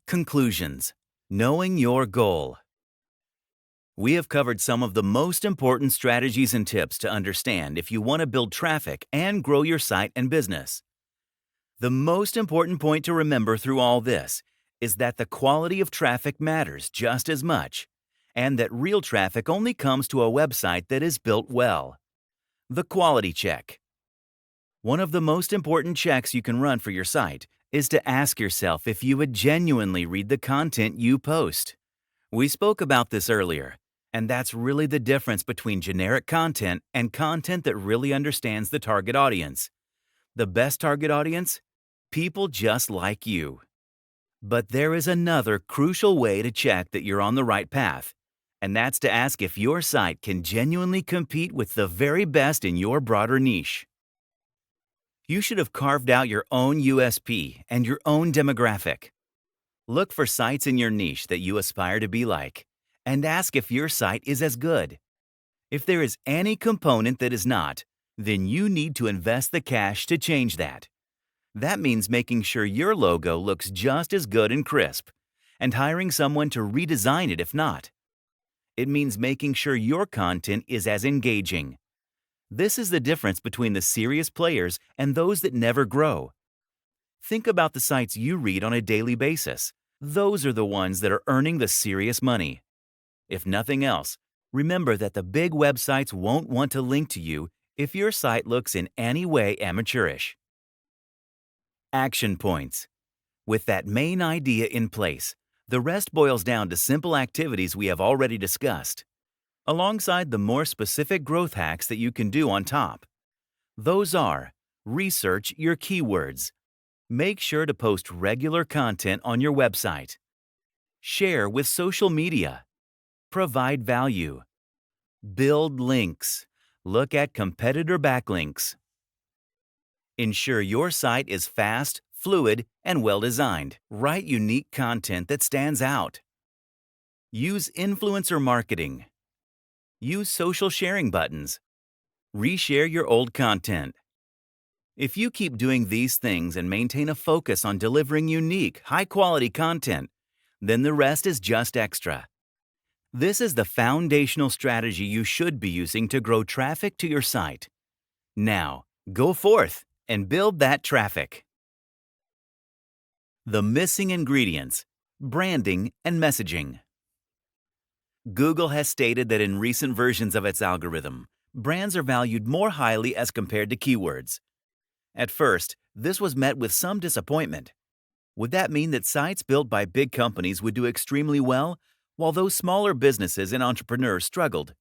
Conclusions. Knowing your goal. We have covered some of the most important strategies and tips to understand if you want to build traffic and grow your site and business. The most important point to remember through all this is that the quality of traffic matters just as much, and that real traffic only comes to a website that is built well. The quality check. One of the most important checks you can run for your site is to ask yourself if you would genuinely read the content you post. We spoke about this earlier, and that's really the difference between generic content and content that really understands the target audience. The best target audience? People just like you. But there is another crucial way to check that you're on the right path, and that's to ask if your site can genuinely compete with the very best in your broader niche. You should have carved out your own USP and your own demographic. Look for sites in your niche that you aspire to be like, and ask if your site is as good. If there is any component that is not, then you need to invest the cash to change that. That means making sure your logo looks just as good and crisp, and hiring someone to redesign it if not. It means making sure your content is as engaging. This is the difference between the serious players and those that never grow. Think about the sites you read on a daily basis. Those are the ones that are earning the serious money. If nothing else, remember that the big websites won't want to link to you if your site looks in any way amateurish. Action points. With that main idea in place, the rest boils down to simple activities we have already discussed, alongside the more specific growth hacks that you can do on top. Those are: research your keywords. Make sure to post regular content on your website. Share with social media. Provide value. Build links. Look at competitor backlinks. Ensure your site is fast, fluid, and well-designed. Write unique content that stands out. Use influencer marketing. Use social sharing buttons. Reshare your old content. If you keep doing these things and maintain a focus on delivering unique, high-quality content, then the rest is just extra. This is the foundational strategy you should be using to grow traffic to your site. Now, go forth and build that traffic. The missing ingredients: branding and messaging. Google has stated that in recent versions of its algorithm, brands are valued more highly as compared to keywords. At first, this was met with some disappointment. Would that mean that sites built by big companies would do extremely well, while those smaller businesses and entrepreneurs struggled?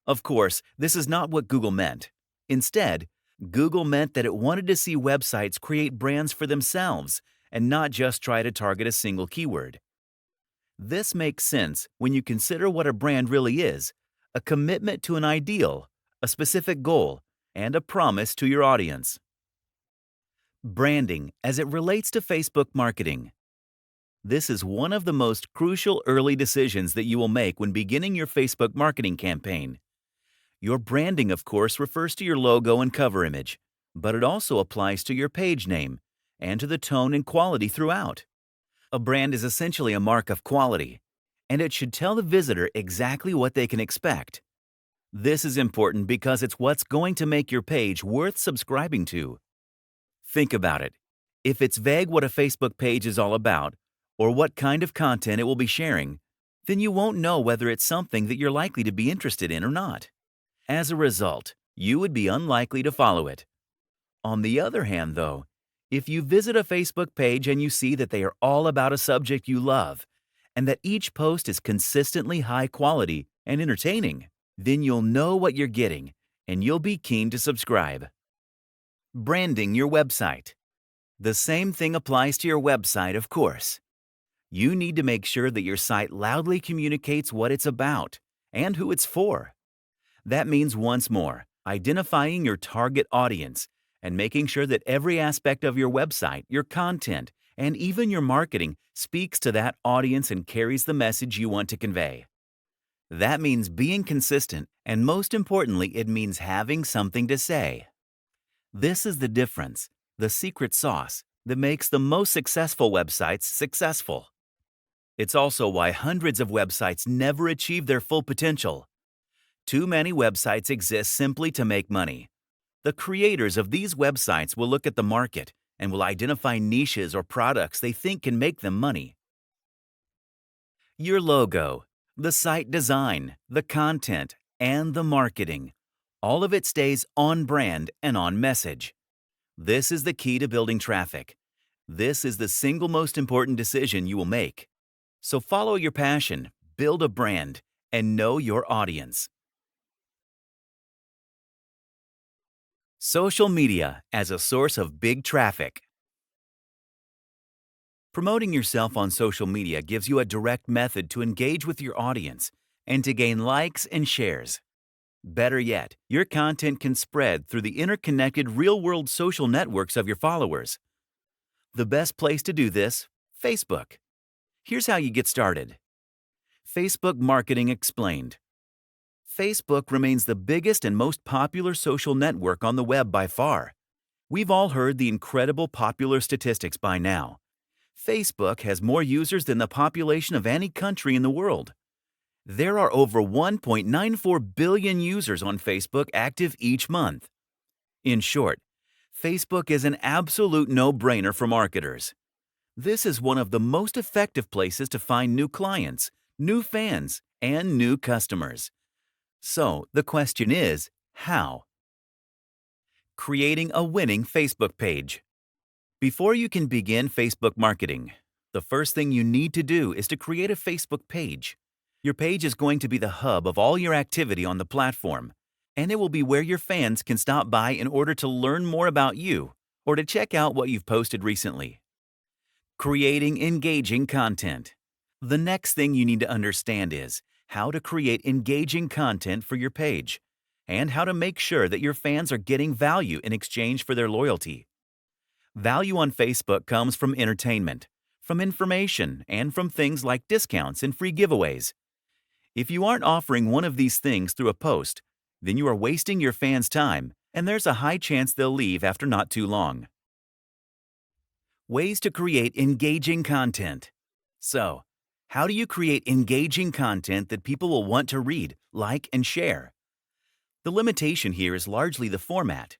Of course, this is not what Google meant. Instead, Google meant that it wanted to see websites create brands for themselves and not just try to target a single keyword. This makes sense when you consider what a brand really is: a commitment to an ideal, a specific goal, and a promise to your audience. Branding as it relates to Facebook marketing. This is one of the most crucial early decisions that you will make when beginning your Facebook marketing campaign. Your branding, of course, refers to your logo and cover image, but it also applies to your page name and to the tone and quality throughout. A brand is essentially a mark of quality, and it should tell the visitor exactly what they can expect. This is important because it's what's going to make your page worth subscribing to. Think about it. If it's vague what a Facebook page is all about, or what kind of content it will be sharing, then you won't know whether it's something that you're likely to be interested in or not. As a result, you would be unlikely to follow it. On the other hand, though, if you visit a Facebook page and you see that they are all about a subject you love, and that each post is consistently high quality and entertaining, then you'll know what you're getting, and you'll be keen to subscribe. Branding your website. The same thing applies to your website, of course. You need to make sure that your site loudly communicates what it's about and who it's for. That means, once more, identifying your target audience and making sure that every aspect of your website, your content, and even your marketing speaks to that audience and carries the message you want to convey. That means being consistent, and most importantly, it means having something to say. This is the difference, the secret sauce, that makes the most successful websites successful. It's also why hundreds of websites never achieve their full potential. Too many websites exist simply to make money. The creators of these websites will look at the market and will identify niches or products they think can make them money. Your logo, the site design, the content, and the marketing. All of it stays on brand and on message. This is the key to building traffic. This is the single most important decision you will make. So follow your passion, build a brand, and know your audience. Social media as a source of big traffic. Promoting yourself on social media gives you a direct method to engage with your audience and to gain likes and shares. Better yet, your content can spread through the interconnected real-world social networks of your followers. The best place to do this? Facebook. Here's how you get started. Facebook Marketing Explained. Facebook remains the biggest and most popular social network on the web by far. We've all heard the incredible popular statistics by now. Facebook has more users than the population of any country in the world. There are over 1.94 billion users on Facebook active each month. In short, Facebook is an absolute no-brainer for marketers. This is one of the most effective places to find new clients, new fans, and new customers. So, the question is, how? Creating a winning Facebook page. Before you can begin Facebook marketing, the first thing you need to do is to create a Facebook page. Your page is going to be the hub of all your activity on the platform, and it will be where your fans can stop by in order to learn more about you or to check out what you've posted recently. Creating engaging content. The next thing you need to understand is how to create engaging content for your page and how to make sure that your fans are getting value in exchange for their loyalty. Value on Facebook comes from entertainment, from information, and from things like discounts and free giveaways. If you aren't offering one of these things through a post, then you are wasting your fans' time, and there's a high chance they'll leave after not too long. Ways to create engaging content. So, how do you create engaging content that people will want to read, like, and share? The limitation here is largely the format.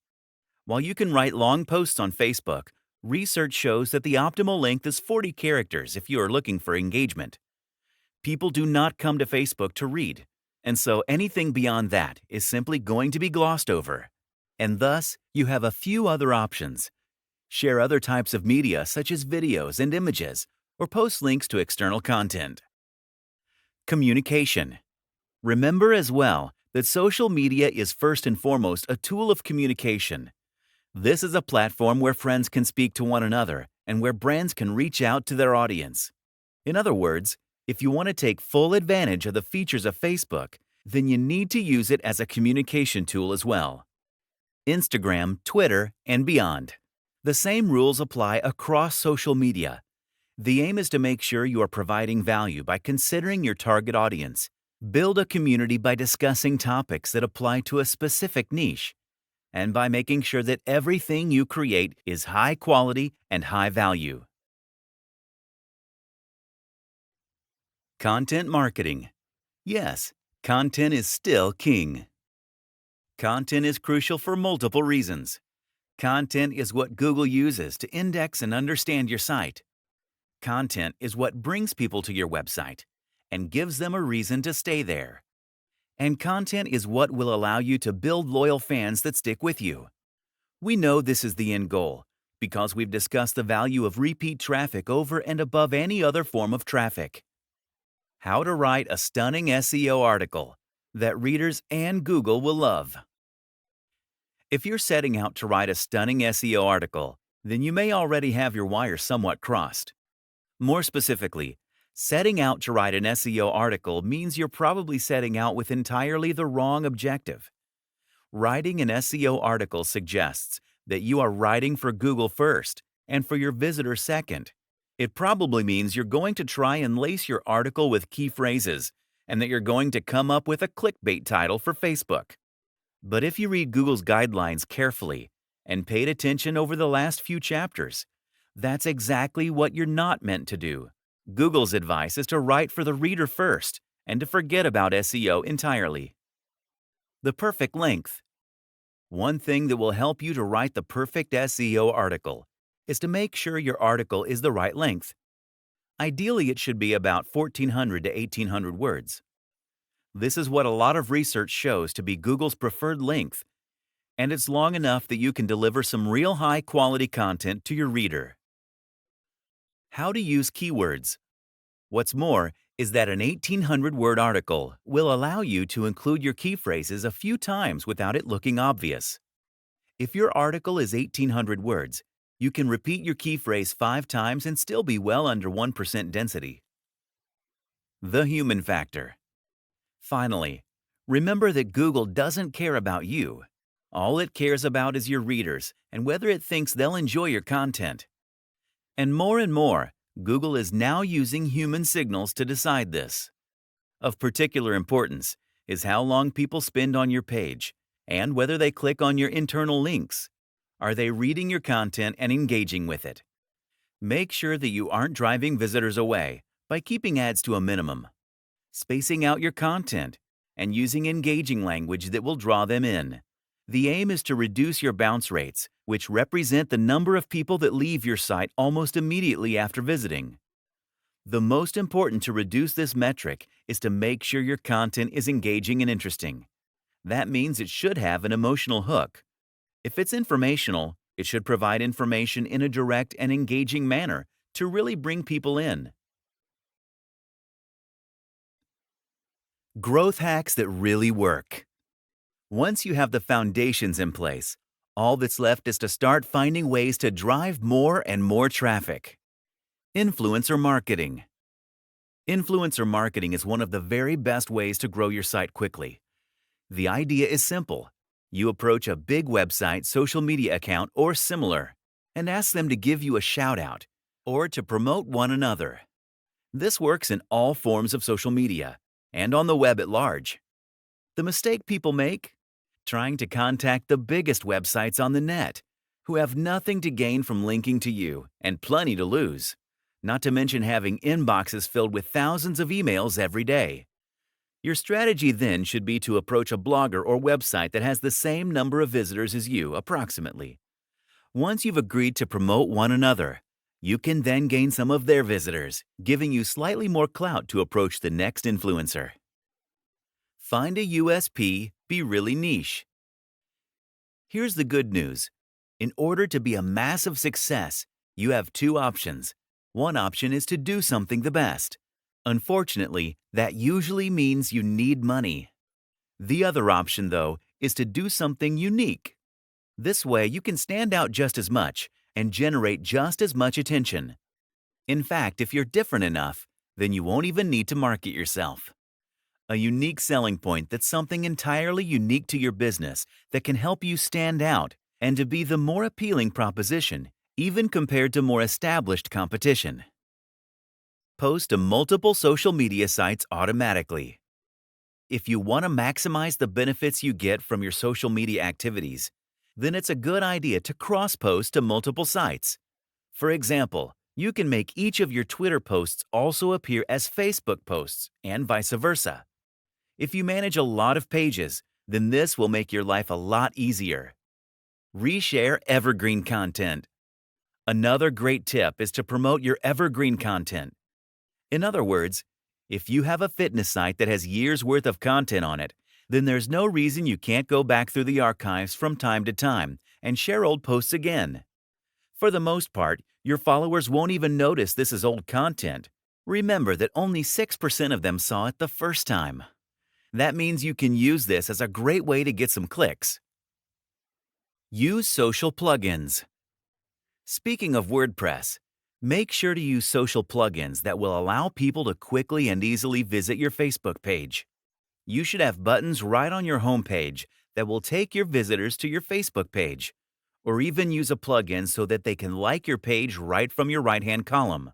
While you can write long posts on Facebook, research shows that the optimal length is 40 characters if you are looking for engagement. People do not come to Facebook to read, and so anything beyond that is simply going to be glossed over. And thus, you have a few other options. Share other types of media such as videos and images, or post links to external content. Communication. Remember as well that social media is first and foremost a tool of communication. This is a platform where friends can speak to one another and where brands can reach out to their audience. In other words, if you want to take full advantage of the features of Facebook, then you need to use it as a communication tool as well. Instagram, Twitter, and beyond. The same rules apply across social media. The aim is to make sure you are providing value by considering your target audience. Build a community by discussing topics that apply to a specific niche, and by making sure that everything you create is high quality and high value. Content marketing. Yes, content is still king. Content is crucial for multiple reasons. Content is what Google uses to index and understand your site. Content is what brings people to your website and gives them a reason to stay there. And content is what will allow you to build loyal fans that stick with you. We know this is the end goal because we've discussed the value of repeat traffic over and above any other form of traffic. How to write a stunning SEO article that readers and Google will love. If you're setting out to write a stunning SEO article, then you may already have your wires somewhat crossed. More specifically, setting out to write an SEO article means you're probably setting out with entirely the wrong objective. Writing an SEO article suggests that you are writing for Google first and for your visitor second. It probably means you're going to try and lace your article with key phrases and that you're going to come up with a clickbait title for Facebook. But if you read Google's guidelines carefully and paid attention over the last few chapters, that's exactly what you're not meant to do. Google's advice is to write for the reader first and to forget about SEO entirely. The perfect length. One thing that will help you to write the perfect SEO article is to make sure your article is the right length. Ideally, it should be about 1,400 to 1,800 words. This is what a lot of research shows to be Google's preferred length, and it's long enough that you can deliver some real high-quality content to your reader. How to use keywords. What's more is that an 1,800-word article will allow you to include your key phrases a few times without it looking obvious. If your article is 1,800 words, you can repeat your key phrase 5 times and still be well under 1% density. The human factor. Finally, remember that Google doesn't care about you. All it cares about is your readers and whether it thinks they'll enjoy your content. And more, Google is now using human signals to decide this. Of particular importance is how long people spend on your page and whether they click on your internal links. Are they reading your content and engaging with it? Make sure that you aren't driving visitors away by keeping ads to a minimum, spacing out your content, and using engaging language that will draw them in. The aim is to reduce your bounce rates, which represent the number of people that leave your site almost immediately after visiting. The most important to reduce this metric is to make sure your content is engaging and interesting. That means it should have an emotional hook. If it's informational, it should provide information in a direct and engaging manner to really bring people in. Growth hacks that really work. Once you have the foundations in place, all that's left is to start finding ways to drive more and more traffic. Influencer marketing. Influencer marketing is one of the very best ways to grow your site quickly. The idea is simple. You approach a big website, social media account, or similar, and ask them to give you a shout-out or to promote one another. This works in all forms of social media and on the web at large. The mistake people make? Trying to contact the biggest websites on the net, who have nothing to gain from linking to you and plenty to lose, not to mention having inboxes filled with thousands of emails every day. Your strategy then should be to approach a blogger or website that has the same number of visitors as you, approximately. Once you've agreed to promote one another, you can then gain some of their visitors, giving you slightly more clout to approach the next influencer. Find a USP, be really niche. Here's the good news. In order to be a massive success, you have 2 options. One option is to do something the best. Unfortunately, that usually means you need money. The other option, though, is to do something unique. This way, you can stand out just as much and generate just as much attention. In fact, if you're different enough, then you won't even need to market yourself. A unique selling point that's something entirely unique to your business that can help you stand out and to be the more appealing proposition, even compared to more established competition. Post to multiple social media sites automatically. If you want to maximize the benefits you get from your social media activities, then it's a good idea to cross-post to multiple sites. For example, you can make each of your Twitter posts also appear as Facebook posts, and vice versa. If you manage a lot of pages, then this will make your life a lot easier. Reshare evergreen content. Another great tip is to promote your evergreen content. In other words, if you have a fitness site that has years' worth of content on it, then there's no reason you can't go back through the archives from time to time and share old posts again. For the most part, your followers won't even notice this is old content. Remember that only 6% of them saw it the first time. That means you can use this as a great way to get some clicks. Use social plugins. Speaking of WordPress, make sure to use social plugins that will allow people to quickly and easily visit your Facebook page. You should have buttons right on your homepage that will take your visitors to your Facebook page, or even use a plugin so that they can like your page right from your right-hand column.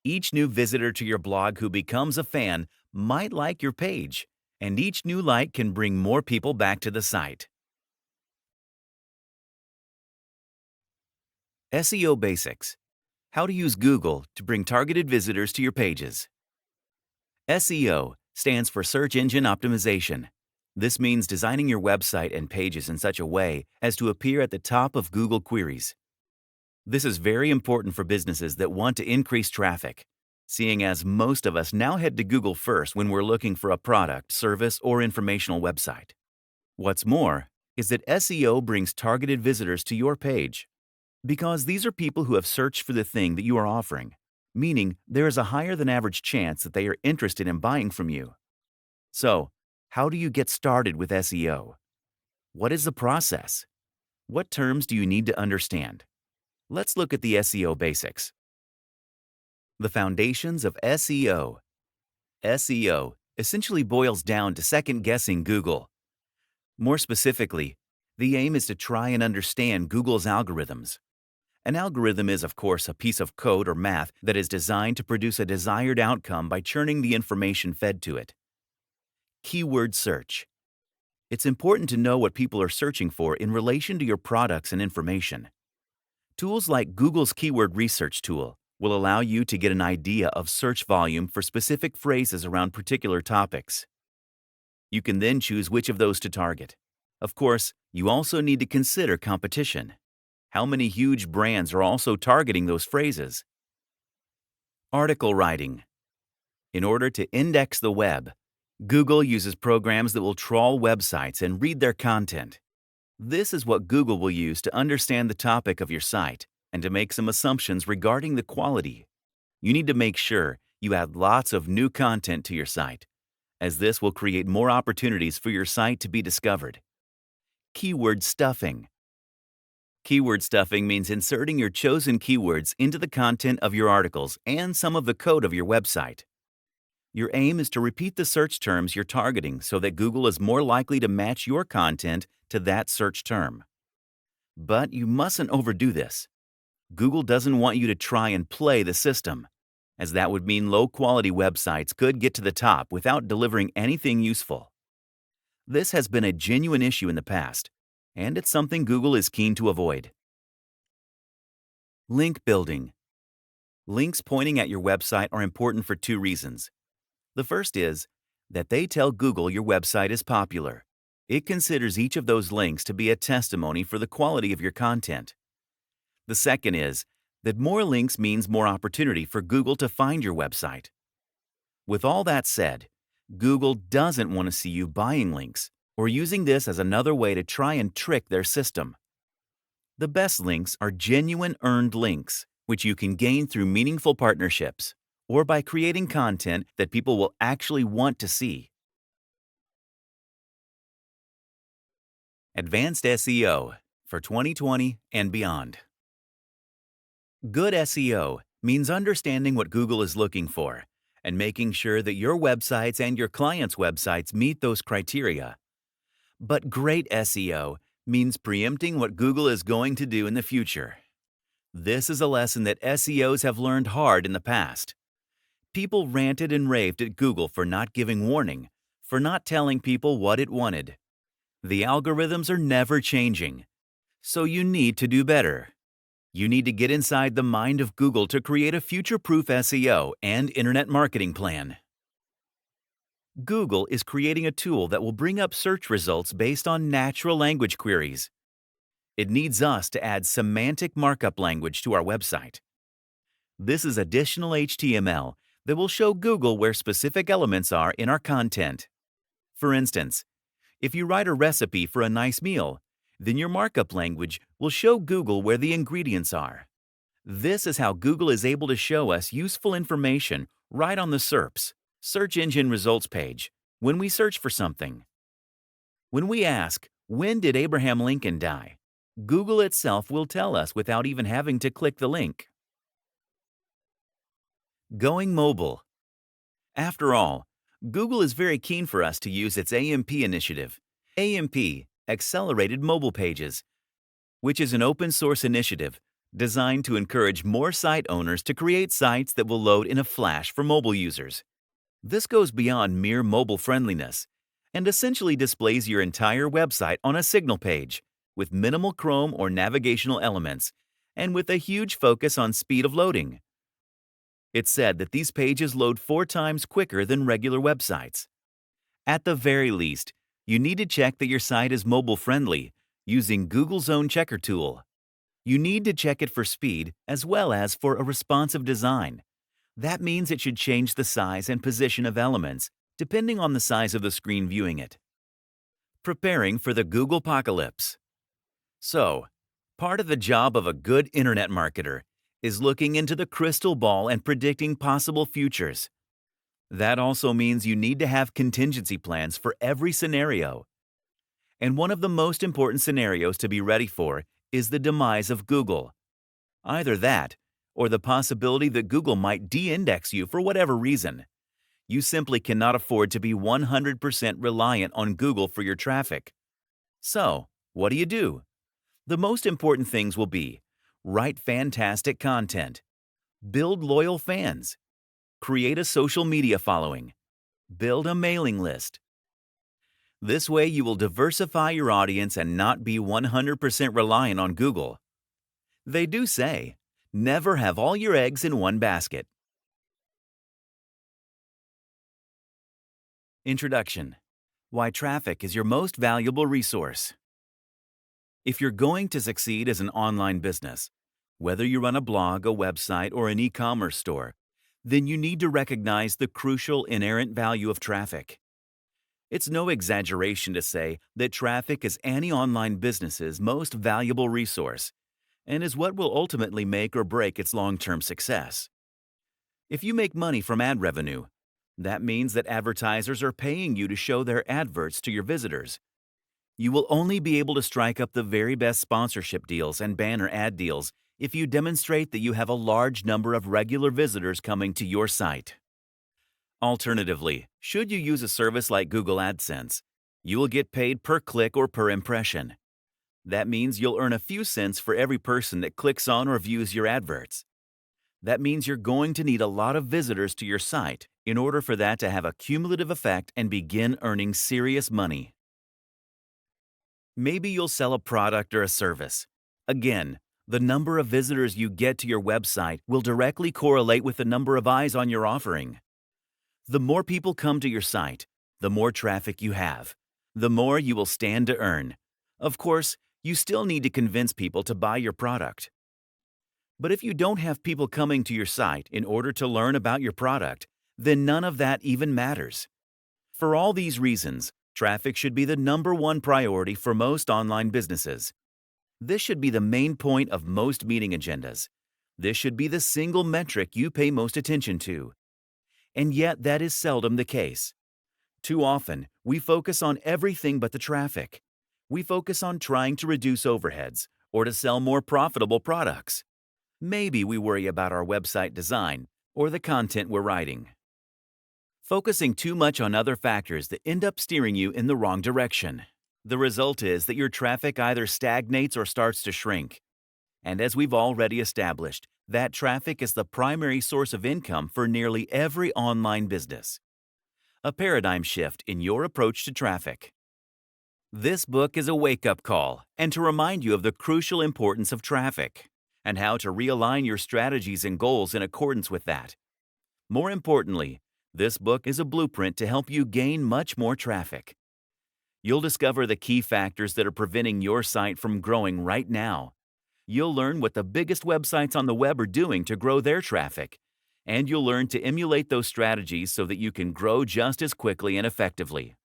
Each new visitor to your blog who becomes a fan might like your page, and each new like can bring more people back to the site. SEO basics. How to use Google to bring targeted visitors to your pages. SEO stands for Search Engine Optimization. This means designing your website and pages in such a way as to appear at the top of Google queries. This is very important for businesses that want to increase traffic, seeing as most of us now head to Google first when we're looking for a product, service, or informational website. What's more is that SEO brings targeted visitors to your page, because these are people who have searched for the thing that you are offering, meaning there is a higher than average chance that they are interested in buying from you. So, how do you get started with SEO? What is the process? What terms do you need to understand? Let's look at the SEO basics. The foundations of SEO. SEO essentially boils down to second-guessing Google. More specifically, the aim is to try and understand Google's algorithms. An algorithm is, of course, a piece of code or math that is designed to produce a desired outcome by churning the information fed to it. Keyword search. It's important to know what people are searching for in relation to your products and information. Tools like Google's Keyword Research tool will allow you to get an idea of search volume for specific phrases around particular topics. You can then choose which of those to target. Of course, you also need to consider competition. How many huge brands are also targeting those phrases? Article writing. In order to index the web, Google uses programs that will trawl websites and read their content. This is what Google will use to understand the topic of your site and to make some assumptions regarding the quality. You need to make sure you add lots of new content to your site, as this will create more opportunities for your site to be discovered. Keyword stuffing. Keyword stuffing means inserting your chosen keywords into the content of your articles and some of the code of your website. Your aim is to repeat the search terms you're targeting so that Google is more likely to match your content to that search term. But you mustn't overdo this. Google doesn't want you to try and play the system, as that would mean low-quality websites could get to the top without delivering anything useful. This has been a genuine issue in the past, and it's something Google is keen to avoid. Link building. Links pointing at your website are important for two reasons. The first is that they tell Google your website is popular. It considers each of those links to be a testimony for the quality of your content. The second is that more links means more opportunity for Google to find your website. With all that said, Google doesn't want to see you buying links or using this as another way to try and trick their system. The best links are genuine earned links, which you can gain through meaningful partnerships or by creating content that people will actually want to see. Advanced SEO for 2020 and beyond. Good SEO means understanding what Google is looking for and making sure that your websites and your clients' websites meet those criteria. But great SEO means preempting what Google is going to do in the future. This is a lesson that SEOs have learned hard in the past. People ranted and raved at Google for not giving warning, for not telling people what it wanted. The algorithms are never changing, so you need to do better. You need to get inside the mind of Google to create a future-proof SEO and internet marketing plan. Google is creating a tool that will bring up search results based on natural language queries. It needs us to add semantic markup language to our website. This is additional HTML that will show Google where specific elements are in our content. For instance, if you write a recipe for a nice meal, then your markup language will show Google where the ingredients are. This is how Google is able to show us useful information right on the SERPs, Search Engine Results page, when we search for something. When we ask, "When did Abraham Lincoln die?" Google itself will tell us without even having to click the link. Going mobile. After all, Google is very keen for us to use its AMP initiative, AMP, Accelerated Mobile Pages, which is an open-source initiative designed to encourage more site owners to create sites that will load in a flash for mobile users. This goes beyond mere mobile friendliness and essentially displays your entire website on a signal page with minimal Chrome or navigational elements and with a huge focus on speed of loading. It's said that these pages load 4 times quicker than regular websites. At the very least, you need to check that your site is mobile-friendly using Google's own checker tool. You need to check it for speed as well as for a responsive design. That means it should change the size and position of elements depending on the size of the screen viewing it. Preparing for the Google apocalypse. So, part of the job of a good internet marketer is looking into the crystal ball and predicting possible futures. That also means you need to have contingency plans for every scenario. And one of the most important scenarios to be ready for is the demise of Google. Either that, or the possibility that Google might de-index you for whatever reason. You simply cannot afford to be 100% reliant on Google for your traffic. So, what do? The most important things will be: write fantastic content, build loyal fans, create a social media following, build a mailing list. This way you will diversify your audience and not be 100% reliant on Google. They do say, never have all your eggs in one basket. Introduction: Why traffic is your most valuable resource. If you're going to succeed as an online business, whether you run a blog, a website, or an e-commerce store, then you need to recognize the crucial inherent value of traffic. It's no exaggeration to say that traffic is any online business's most valuable resource and is what will ultimately make or break its long-term success. If you make money from ad revenue, that means that advertisers are paying you to show their adverts to your visitors. You will only be able to strike up the very best sponsorship deals and banner ad deals if you demonstrate that you have a large number of regular visitors coming to your site. Alternatively, should you use a service like Google AdSense, you will get paid per click or per impression. That means you'll earn a few cents for every person that clicks on or views your adverts. That means you're going to need a lot of visitors to your site in order for that to have a cumulative effect and begin earning serious money. Maybe you'll sell a product or a service. Again, the number of visitors you get to your website will directly correlate with the number of eyes on your offering. The more people come to your site, the more traffic you have, the more you will stand to earn. Of course, you still need to convince people to buy your product. But if you don't have people coming to your site in order to learn about your product, then none of that even matters. For all these reasons, traffic should be the #1 priority for most online businesses. This should be the main point of most meeting agendas. This should be the single metric you pay most attention to. And yet that is seldom the case. Too often, we focus on everything but the traffic. We focus on trying to reduce overheads or to sell more profitable products. Maybe we worry about our website design or the content we're writing. Focusing too much on other factors that end up steering you in the wrong direction. The result is that your traffic either stagnates or starts to shrink. And as we've already established, that traffic is the primary source of income for nearly every online business. A paradigm shift in your approach to traffic. This book is a wake-up call and to remind you of the crucial importance of traffic and how to realign your strategies and goals in accordance with that. More importantly, this book is a blueprint to help you gain much more traffic. You'll discover the key factors that are preventing your site from growing right now. You'll learn what the biggest websites on the web are doing to grow their traffic, and you'll learn to emulate those strategies so that you can grow just as quickly and effectively.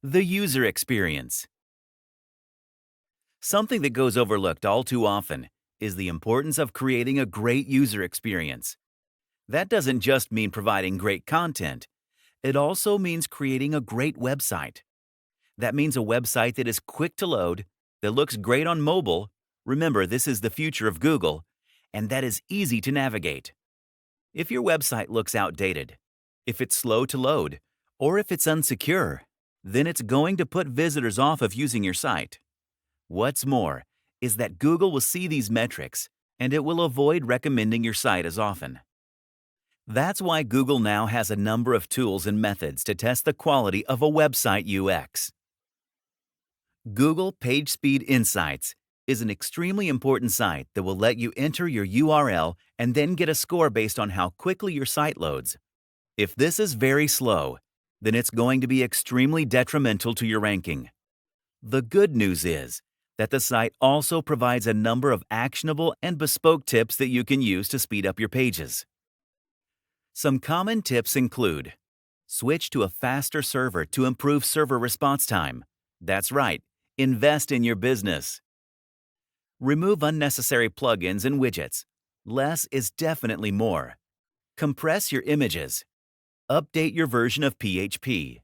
The user experience. Something that goes overlooked all too often is the importance of creating a great user experience. That doesn't just mean providing great content. It also means creating a great website. That means a website that is quick to load, that looks great on mobile. Remember, this is the future of Google, and that is easy to navigate. If your website looks outdated, if it's slow to load, or if it's unsecure, then it's going to put visitors off of using your site. What's more is that Google will see these metrics, and it will avoid recommending your site as often. That's why Google now has a number of tools and methods to test the quality of a website UX. Google PageSpeed Insights is an extremely important site that will let you enter your URL and then get a score based on how quickly your site loads. If this is very slow, then it's going to be extremely detrimental to your ranking. The good news is that the site also provides a number of actionable and bespoke tips that you can use to speed up your pages. Some common tips include: switch to a faster server to improve server response time. That's right, invest in your business. Remove unnecessary plugins and widgets. Less is definitely more. Compress your images. Update your version of PHP.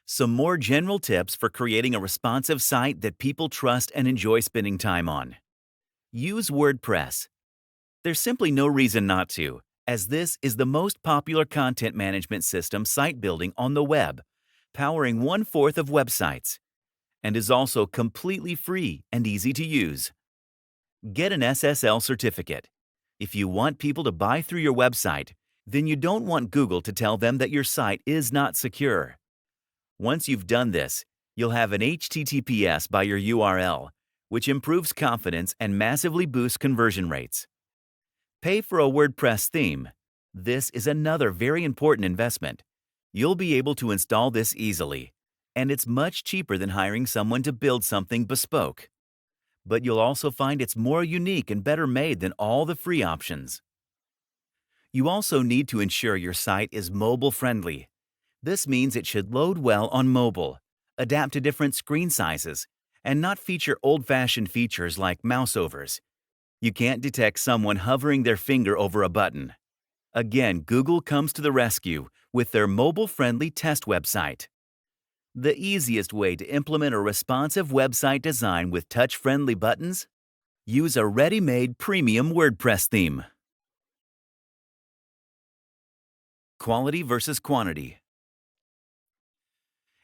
Some more general tips for creating a responsive site that people trust and enjoy spending time on. Use WordPress. There's simply no reason not to, as this is the most popular content management system site building on the web, powering 1/4 of websites, and is also completely free and easy to use. Get an SSL certificate. If you want people to buy through your website, then you don't want Google to tell them that your site is not secure. Once you've done this, you'll have an HTTPS by your URL, which improves confidence and massively boosts conversion rates. Pay for a WordPress theme. This is another very important investment. You'll be able to install this easily, and it's much cheaper than hiring someone to build something bespoke. But you'll also find it's more unique and better made than all the free options. You also need to ensure your site is mobile-friendly. This means it should load well on mobile, adapt to different screen sizes, and not feature old-fashioned features like mouse overs. You can't detect someone hovering their finger over a button. Again, Google comes to the rescue with their mobile-friendly test website. The easiest way to implement a responsive website design with touch-friendly buttons? Use a ready-made premium WordPress theme. Quality versus quantity.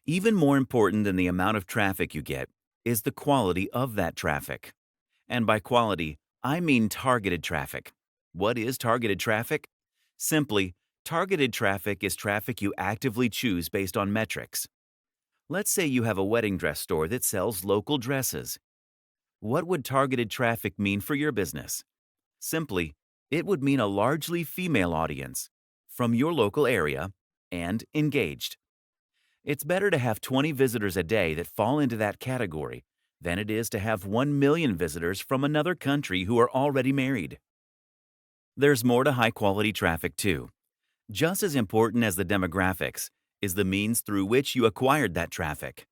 Even more important than the amount of traffic you get is the quality of that traffic. And by quality, I mean targeted traffic. What is targeted traffic? Simply, targeted traffic is traffic you actively choose based on metrics. Let's say you have a wedding dress store that sells local dresses. What would targeted traffic mean for your business? Simply, it would mean a largely female audience from your local area and engaged. It's better to have 20 visitors a day that fall into that category than it is to have 1 million visitors from another country who are already married. There's more to high-quality traffic too. Just as important as the demographics is the means through which you acquired that traffic,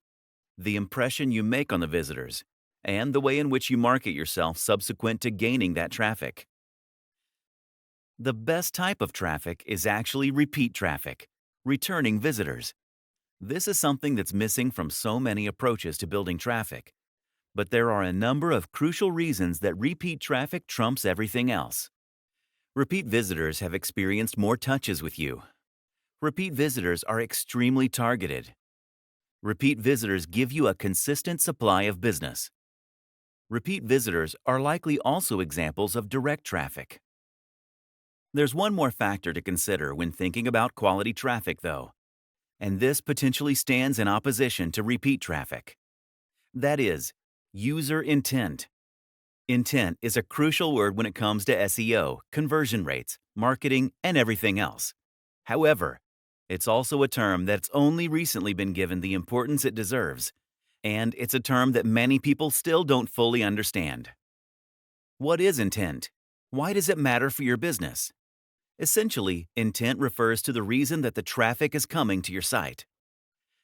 the impression you make on the visitors, and the way in which you market yourself subsequent to gaining that traffic. The best type of traffic is actually repeat traffic, returning visitors. This is something that's missing from so many approaches to building traffic, but there are a number of crucial reasons that repeat traffic trumps everything else. Repeat visitors have experienced more touches with you. Repeat visitors are extremely targeted. Repeat visitors give you a consistent supply of business. Repeat visitors are likely also examples of direct traffic. There's one more factor to consider when thinking about quality traffic, though, and this potentially stands in opposition to repeat traffic. That is, user intent. Intent is a crucial word when it comes to SEO, conversion rates, marketing, and everything else. However, it's also a term that's only recently been given the importance it deserves, and it's a term that many people still don't fully understand. What is intent? Why does it matter for your business? Essentially, intent refers to the reason that the traffic is coming to your site.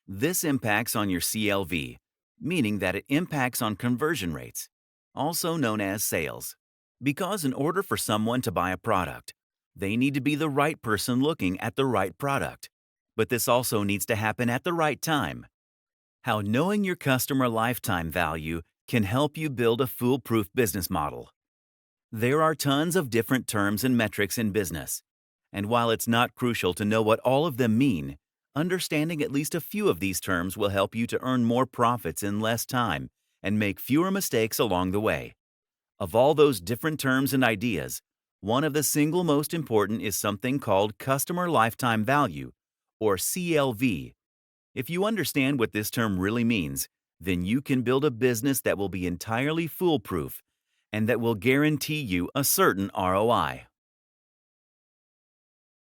This impacts on your CLV, meaning that it impacts on conversion rates, also known as sales. Because in order for someone to buy a product, they need to be the right person looking at the right product. But this also needs to happen at the right time. How knowing your customer lifetime value can help you build a foolproof business model. There are tons of different terms and metrics in business, and while it's not crucial to know what all of them mean, understanding at least a few of these terms will help you to earn more profits in less time and make fewer mistakes along the way. Of all those different terms and ideas, one of the single most important is something called customer lifetime value, or CLV. If you understand what this term really means, then you can build a business that will be entirely foolproof and that will guarantee you a certain ROI.